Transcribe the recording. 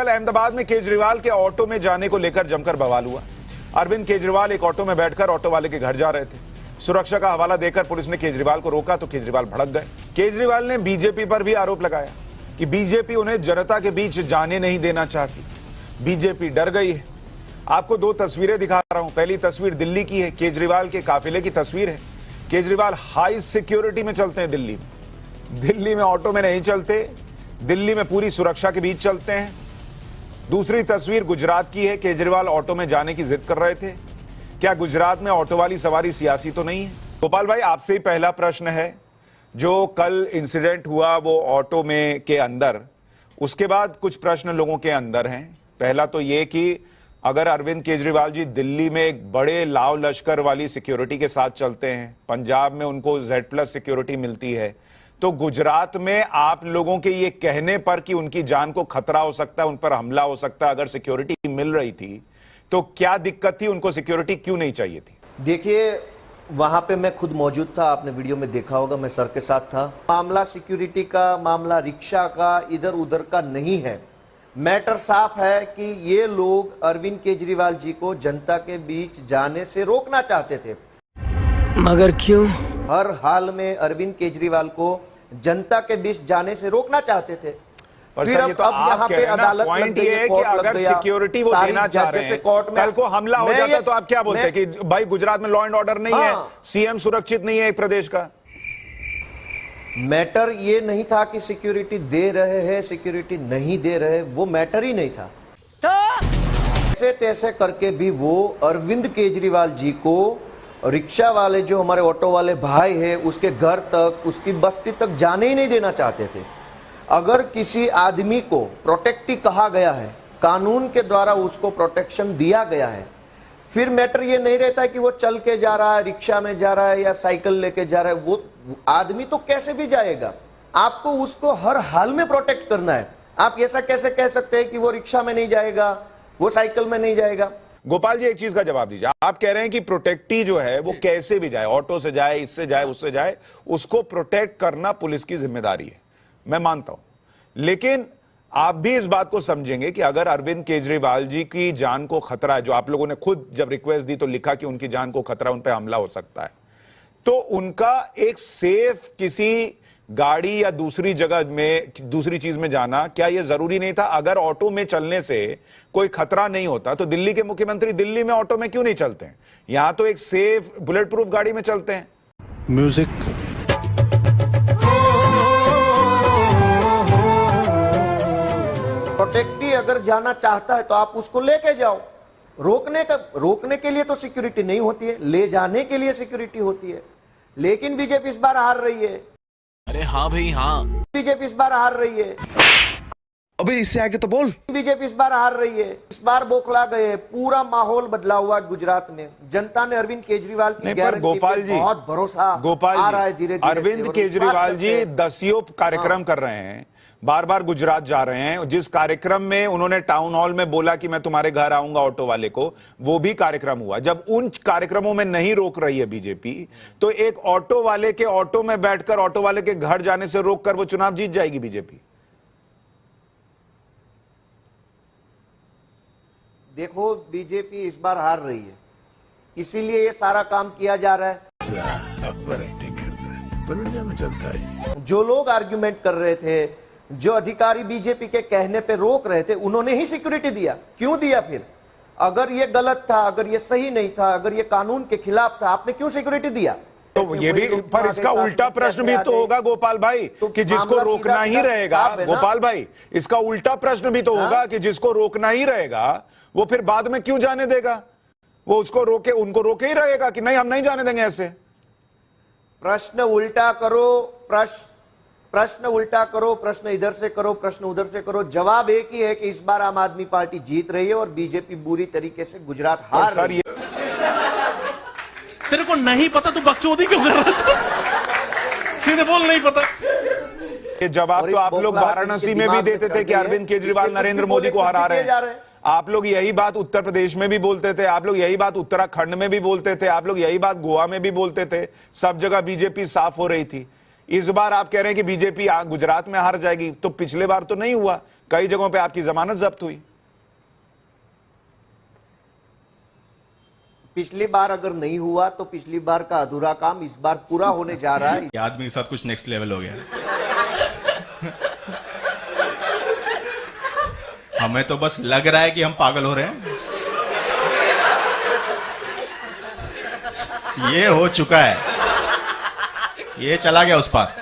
अहमदाबाद में केजरीवाल के ऑटो में जाने को लेकर जमकर बवाल हुआ। अरविंद केजरीवाल एक ऑटो में बैठकर ऑटो वाले के घर जा रहे थे। सुरक्षा का हवाला देकर पुलिस ने केजरीवाल को रोका तो केजरीवाल भड़क गए। केजरीवाल ने बीजेपी पर भी आरोप लगाया कि बीजेपी उन्हें जनता के बीच जाने नहीं देना चाहती, बीजेपी डर गई है। आपको दो तस्वीरें दिखा रहा हूं। पहली तस्वीर दिल्ली की है, केजरीवाल के काफिले की तस्वीर है। केजरीवाल हाई सिक्योरिटी में चलते हैं दिल्ली में ऑटो में नहीं चलते, दिल्ली में पूरी सुरक्षा के बीच चलते हैं। दूसरी तस्वीर गुजरात की है, केजरीवाल ऑटो में जाने की जिद कर रहे थे। क्या गुजरात में ऑटो वाली सवारी सियासी तो नहीं है? गोपाल भाई, आपसे ही पहला प्रश्न है। जो कल इंसिडेंट हुआ वो ऑटो में के अंदर, उसके बाद कुछ प्रश्न लोगों के अंदर हैं। पहला तो ये कि अगर अरविंद केजरीवाल जी दिल्ली में एक बड़े लाव लश्कर वाली सिक्योरिटी के साथ चलते हैं, पंजाब में उनको Z+ सिक्योरिटी मिलती है, तो गुजरात में आप लोगों के ये कहने पर कि उनकी जान को खतरा हो सकता है, उन पर हमला हो सकता है, अगर सिक्योरिटी मिल रही थी तो क्या दिक्कत थी? उनको सिक्योरिटी क्यों नहीं चाहिए थी? देखिए, वहां पे मैं खुद मौजूद था, आपने वीडियो में देखा होगा, मैं सर के साथ था। मामला सिक्योरिटी का, मामला रिक्शा का, इधर उधर का नहीं है। मैटर साफ है कि ये लोग अरविंद केजरीवाल जी को जनता के बीच जाने से रोकना चाहते थे। मगर क्यों? हर हाल में अरविंद केजरीवाल को जनता के बीच जाने से रोकना चाहते थे। पर फिर सर, ये तो अब यहाँ पे अदालत पॉइंट ये है कि अगर सिक्योरिटी वो देना चाह रहे हैं, कल को हमला हो जाता तो आप क्या बोलते कि भाई गुजरात में लॉ एंड ऑर्डर नहीं है, सीएम सुरक्षित नहीं है एक प्रदेश का? मैटर ये नहीं था कि सिक्योरिटी दे रहे हैं, सिक्योरिटी नहीं दे रहे, वो मैटर ही नहीं था। ऐसे तैसे करके भी वो अरविंद केजरीवाल जी को रिक्शा वाले, जो हमारे ऑटो वाले भाई है, उसके घर तक, उसकी बस्ती तक जाने ही नहीं देना चाहते थे। अगर किसी आदमी को प्रोटेक्टी कहा गया है, कानून के द्वारा उसको प्रोटेक्शन दिया गया है, फिर मैटर ये नहीं रहता है कि वो चल के जा रहा है, रिक्शा में जा रहा है या साइकिल लेके जा रहा है। वो आदमी तो कैसे भी जाएगा, आपको उसको हर हाल में प्रोटेक्ट करना है। आप ऐसा कैसे कह सकते हैं कि वो रिक्शा में नहीं जाएगा, वो साइकिल में नहीं जाएगा? गोपाल जी, एक चीज का जवाब दीजिए। आप कह रहे हैं कि प्रोटेक्टी जो है वो कैसे भी जाए, ऑटो से जाए, इससे जाए, उससे जाए, उसको प्रोटेक्ट करना पुलिस की जिम्मेदारी है, मैं मानता हूं। लेकिन आप भी इस बात को समझेंगे कि अगर अरविंद केजरीवाल जी की जान को खतरा है, जो आप लोगों ने खुद जब रिक्वेस्ट दी तो लिखा कि उनकी जान को खतरा, उन पर हमला हो सकता है, तो उनका एक सेफ किसी गाड़ी या दूसरी जगह में, दूसरी चीज में जाना, क्या यह जरूरी नहीं था? अगर ऑटो में चलने से कोई खतरा नहीं होता तो दिल्ली के मुख्यमंत्री दिल्ली में ऑटो में क्यों नहीं चलते हैं? यहां तो एक सेफ बुलेट प्रूफ गाड़ी में चलते हैं। म्यूजिक प्रोटेक्टी अगर जाना चाहता है तो आप उसको लेके जाओ। रोकने के लिए तो सिक्योरिटी नहीं होती है, ले जाने के लिए सिक्योरिटी होती है। लेकिन बीजेपी इस बार हार रही है। अरे हाँ भाई हाँ, बीजेपी इस बार हार रही है। अबे इससे आगे तो बोल। बीजेपी इस बार हार रही है, इस बार बौखला गए। पूरा माहौल बदला हुआ गुजरात में। जनता ने अरविंद केजरीवाल की गारंटी पे बहुत भरोसा आ रहा है धीरे धीरे। अरविंद केजरीवाल जी दसियों कार्यक्रम कर रहे हैं, बार बार गुजरात जा रहे हैं। जिस कार्यक्रम में उन्होंने टाउन हॉल में बोला कि मैं तुम्हारे घर आऊंगा ऑटो वाले को, वो भी कार्यक्रम हुआ। जब उन कार्यक्रमों में नहीं रोक रही है बीजेपी, तो एक ऑटो वाले के ऑटो में बैठकर ऑटो वाले के घर जाने से रोककर वो चुनाव जीत जाएगी बीजेपी। देखो, बीजेपी इस बार हार रही है, इसीलिए ये सारा काम किया जा रहा है। जो लोग आर्ग्यूमेंट कर रहे थे, जो अधिकारी बीजेपी के कहने पे रोक रहे थे, उन्होंने ही सिक्योरिटी दिया। क्यों दिया फिर? अगर ये गलत था, अगर ये सही नहीं था, अगर ये कानून के खिलाफ था, आपने क्यों सिक्योरिटी दिया? तो ये भी, पर इसका उल्टा प्रश्न भी तो होगा गोपाल भाई कि जिसको रोकना ही रहेगा, गोपाल भाई इसका उल्टा प्रश्न भी तो होगा कि जिसको रोकना ही रहेगा वो फिर बाद में क्यों जाने देगा? वो उसको रोके, उनको रोके ही रहेगा कि नहीं हम नहीं जाने देंगे ऐसे। प्रश्न उल्टा करो, प्रश्न उल्टा करो, प्रश्न इधर से करो, प्रश्न उधर से करो। जवाब एक ही है कि इस बार आम आदमी पार्टी जीत रही है और बीजेपी बुरी तरीके से गुजरात हार रही है। तेरे को नहीं पता, तू बकचोदी क्यों कर रहा था? सीधे बोल, नहीं पता। ये जवाब तो आप लोग वाराणसी में भी देते थे कि अरविंद केजरीवाल नरेंद्र मोदी को हरा रहे हैं। आप लोग यही बात उत्तर प्रदेश में भी बोलते थे, आप लोग यही बात उत्तराखंड में भी बोलते थे, आप लोग यही बात गोवा में भी बोलते थे। सब जगह बीजेपी साफ हो रही थी। इस बार आप कह रहे हैं कि बीजेपी गुजरात में हार जाएगी, तो पिछले बार तो नहीं हुआ, कई जगहों पे आपकी जमानत जब्त हुई। पिछली बार अगर नहीं हुआ तो पिछली बार का अधूरा काम इस बार पूरा होने जा रहा है। ये आदमी के साथ कुछ नेक्स्ट लेवल हो गया। हमें तो बस लग रहा है कि हम पागल हो रहे हैं। ये हो चुका है, ये चला गया उस पार।